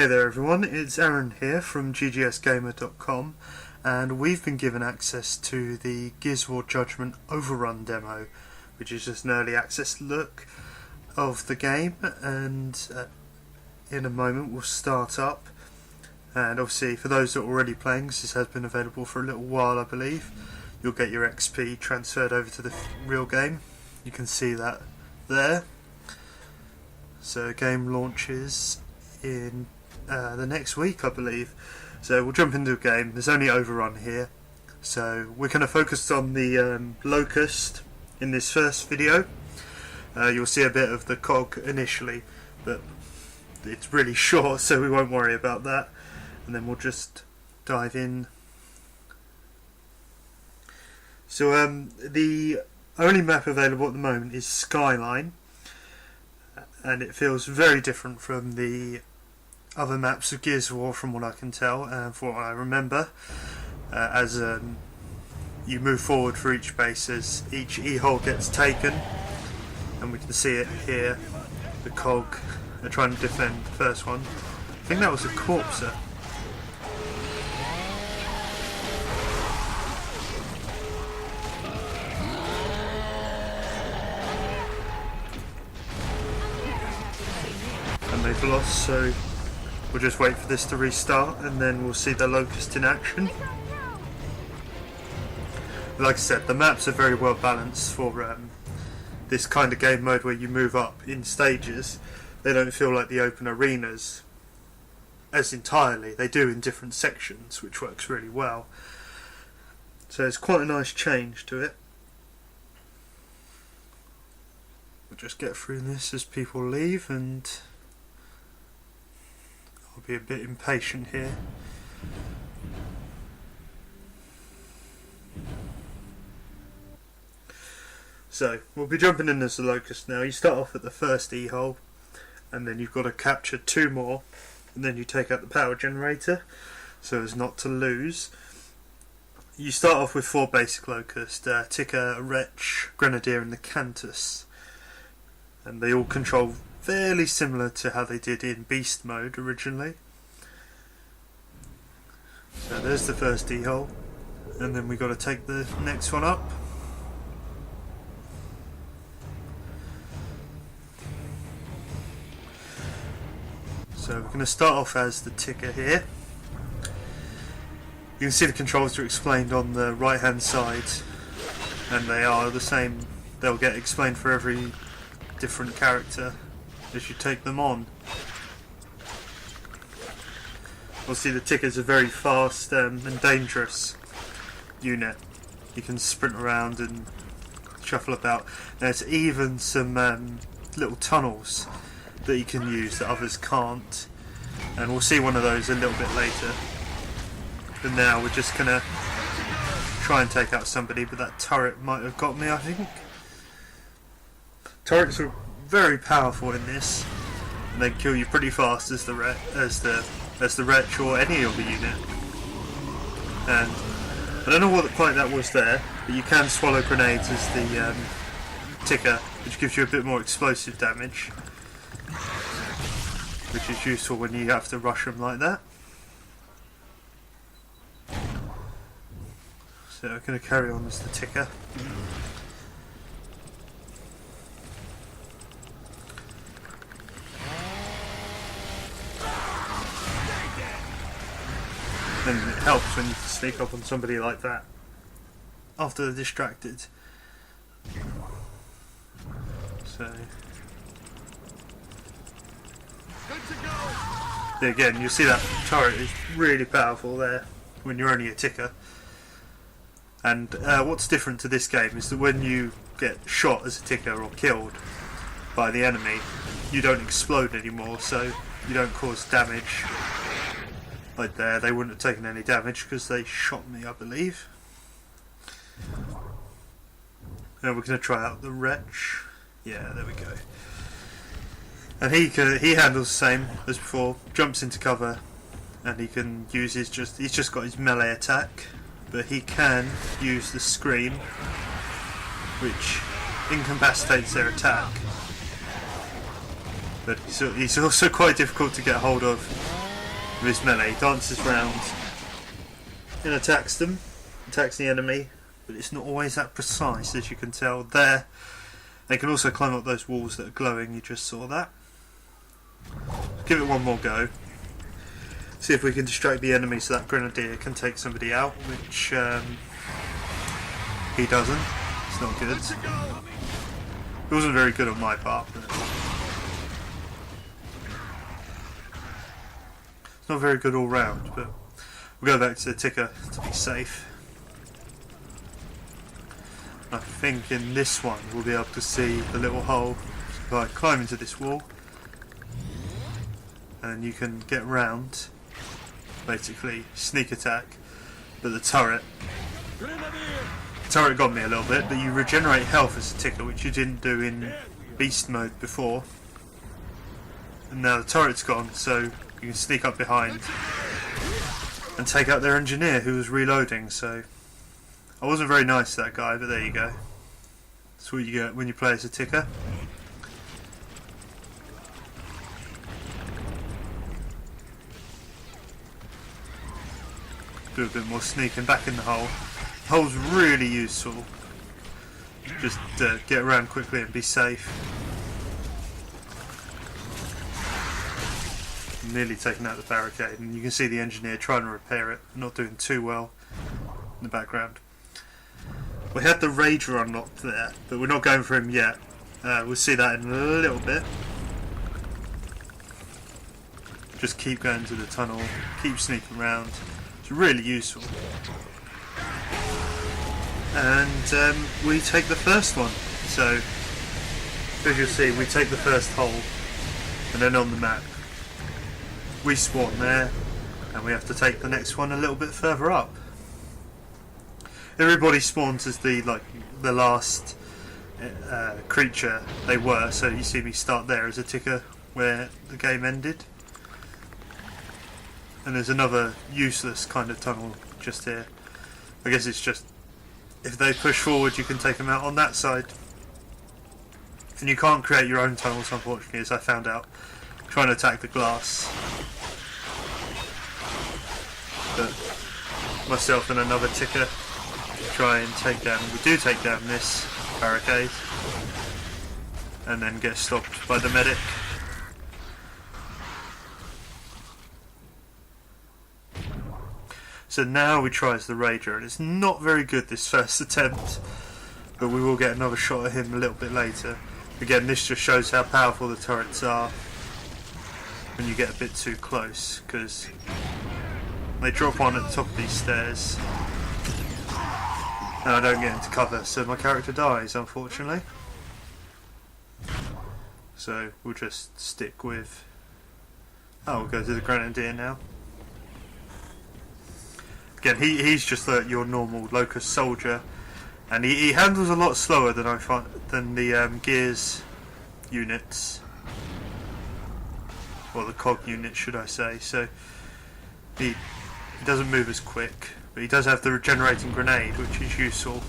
Hey there everyone, it's Aaron here from ggsgamer.com, and we've been given access to the Gears of War Judgment Overrun demo, which is just an early access look of the game, and in a moment we'll start up. And obviously for those that are already playing, this has been available for a little while I believe, you'll get your XP transferred over to the real game. You can see that there. So the game launches in the next week I believe. So we'll jump into the game. There's only Overrun here, so we're going to focus on the Locust in this first video. You'll see a bit of the cog initially, but it's really short so we won't worry about that, and then we'll just dive in. So the only map available at the moment is Skyline, and it feels very different from the other maps of Gears of War from what I can tell and from what I remember. As you move forward for each base, as each E-hole gets taken, and we can see it here, the cog are trying to defend the first one. I think that was a Corpser. And they've lost, so we'll just wait for this to restart and then we'll see the Locust in action. Like I said, the maps are very well balanced for this kind of game mode where you move up in stages. They don't feel like the open arenas as entirely. They do in different sections, which works really well. So it's quite a nice change to it. We'll just get through this as people leave, and I'll be a bit impatient here. So we'll be jumping in as the Locust now. You start off at the first E-hole, and then you've got to capture 2 more, and then you take out the power generator so as not to lose. You start off with 4 basic Locust, Ticker, Wretch, Grenadier and the Cantus, and they all control fairly similar to how they did in Beast mode originally. So there's the first E-hole, and then we got to take the next one up. So we're going to start off as the Ticker here. You can see the controls are explained on the right hand side, and they are the same. They'll get explained for every different character as you take them on. Obviously the Ticker's a very fast and dangerous unit. You can sprint around and shuffle about. There's even some little tunnels that you can use that others can't, and we'll see one of those a little bit later. But now we're just gonna try and take out somebody, but that turret might have got me, I think. Turrets are very powerful in this, and they kill you pretty fast as the Wretch or any other unit. And I don't know what quite that was there, but you can swallow grenades as the Ticker, which gives you a bit more explosive damage, which is useful when you have to rush them like that. So I'm going to carry on as the Ticker. And it helps when you sneak up on somebody like that after they're distracted. So again, you see that turret is really powerful there when you're only a Ticker. And what's different to this game is that when you get shot as a Ticker or killed by the enemy, you don't explode anymore, so you don't cause damage. Like there, they wouldn't have taken any damage because they shot me, I believe. Now we're going to try out the Wretch. Yeah, there we go. And he handles the same as before, jumps into cover, and he can use he's just got his melee attack, but he can use the Scream, which incapacitates their attack. But he's also quite difficult to get hold of with his melee. He dances round and attacks them, attacks the enemy, but it's not always that precise, as you can tell there. They can also climb up those walls that are glowing, you just saw that. Give it one more go. See if we can distract the enemy so that grenadier can take somebody out, which he doesn't. It's not good. It wasn't very good on my part, but it's not very good all round, but we'll go back to the ticker to be safe. I think in this one we'll be able to see the little hole. So if I climb into this wall, and you can get round, basically sneak attack, but the turret got me a little bit, but you regenerate health as a ticker, which you didn't do in beast mode before. And now the turret's gone, so you can sneak up behind and take out their engineer who was reloading. So I wasn't very nice to that guy, but there you go. That's what you get when you play as a ticker. Do a bit more sneaking back in the hole. The hole's really useful. Just get around quickly and be safe. Nearly taking out the barricade, and you can see the engineer trying to repair it, not doing too well in the background. We had the Rager unlocked there, but we're not going for him yet. We'll see that in a little bit. Just keep going to the tunnel, keep sneaking around. It's really useful. And we take the first one. So, as you'll see, we take the first hole, and then on the map we spawn there, and we have to take the next one a little bit further up. Everybody spawns as the last creature they were, so you see me start there as a ticker where the game ended. And there's another useless kind of tunnel just here. I guess it's just, if they push forward you can take them out on that side. And you can't create your own tunnels, unfortunately, as I found out trying to attack the glass. But myself and another ticker try and take down, we do take down this barricade and then get stopped by the medic. So now we try as the Rager, and it's not very good this first attempt, but we will get another shot at him a little bit later. Again, this just shows how powerful the turrets are when you get a bit too close, because they drop on at the top of these stairs and I don't get into cover, so my character dies, unfortunately. So we'll just stick with, we'll go to the Grenadier now. Again, he's just your normal Locust soldier, and he handles a lot slower than I find than the Gears units, or the cog units, should I say. So he doesn't move as quick, but he does have the regenerating grenade, which is useful,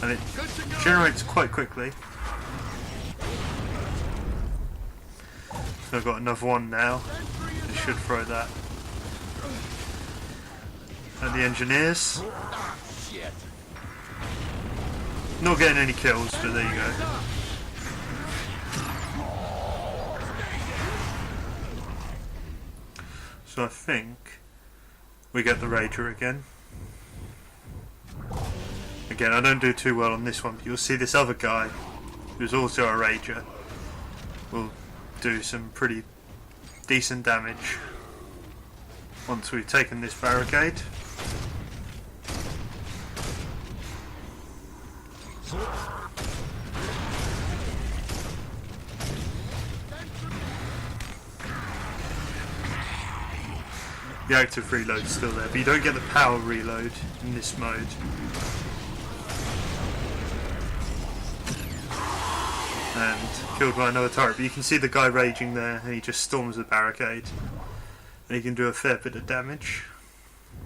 and it generates quite quickly. So I've got another one now. I should throw that. And the engineers. Not getting any kills, but there you go. So I think we get the Rager again. Again, I don't do too well on this one, but you'll see this other guy, who's also a Rager, will do some pretty decent damage once we've taken this barricade. The active reload's still there, but you don't get the power reload in this mode. And killed by another turret, but you can see the guy raging there, and he just storms the barricade. And he can do a fair bit of damage.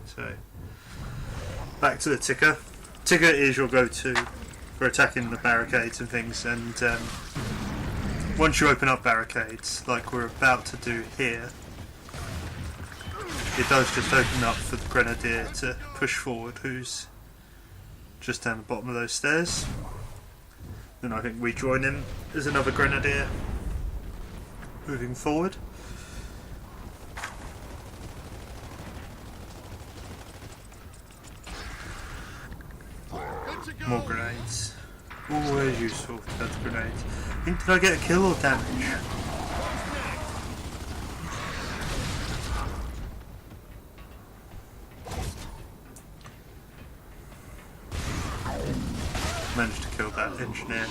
So, back to the ticker. Ticker is your go-to for attacking the barricades and things, and once you open up barricades, like we're about to do here, it does just open up for the Grenadier to push forward, who's just down the bottom of those stairs. Then I think we join him as another Grenadier moving forward. More grenades. Always useful to have the grenades. I think, did I get a kill or damage? Managed to kill that engineer.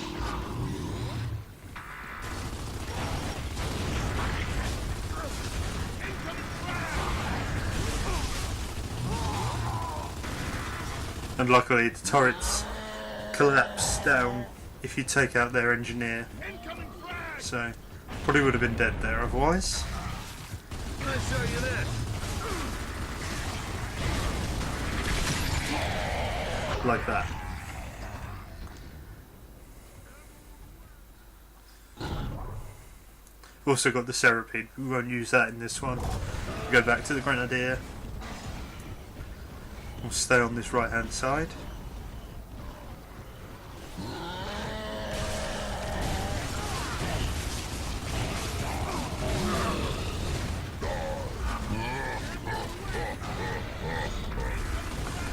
And luckily the turrets collapse down if you take out their engineer. So probably would have been dead there otherwise. Like that. Also got the Serapede, we won't use that in this one. Go back to the Grenadier. We'll stay on this right hand side.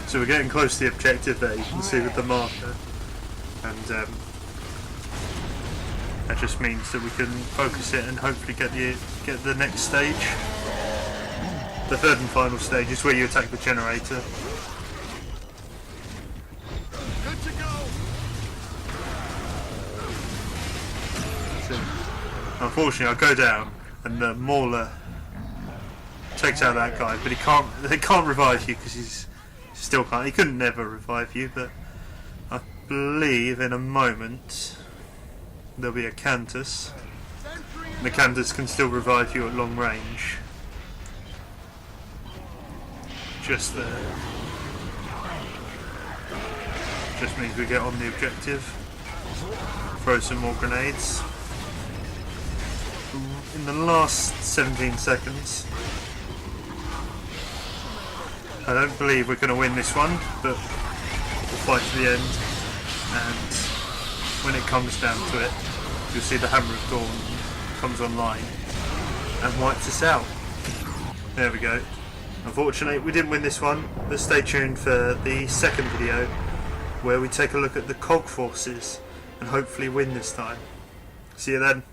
So we're getting close to the objective there, you can see with the marker, and that just means that we can focus it and hopefully get the next stage. The third and final stage is where you attack the generator. Good to go. So, unfortunately, I go down and the Mauler takes out that guy, but they can't revive you because he's still can't. He couldn't never revive you, but I believe in a moment there'll be a Cantus. And the Cantus can still revive you at long range. Just there. Just means we get on the objective. Throw some more grenades. In the last 17 seconds. I don't believe we're going to win this one, but we'll fight to the end. And when it comes down to it, you'll see the Hammer of Dawn comes online and wipes us out. There we go. Unfortunately, we didn't win this one, but stay tuned for the second video where we take a look at the cog forces and hopefully win this time. See you then.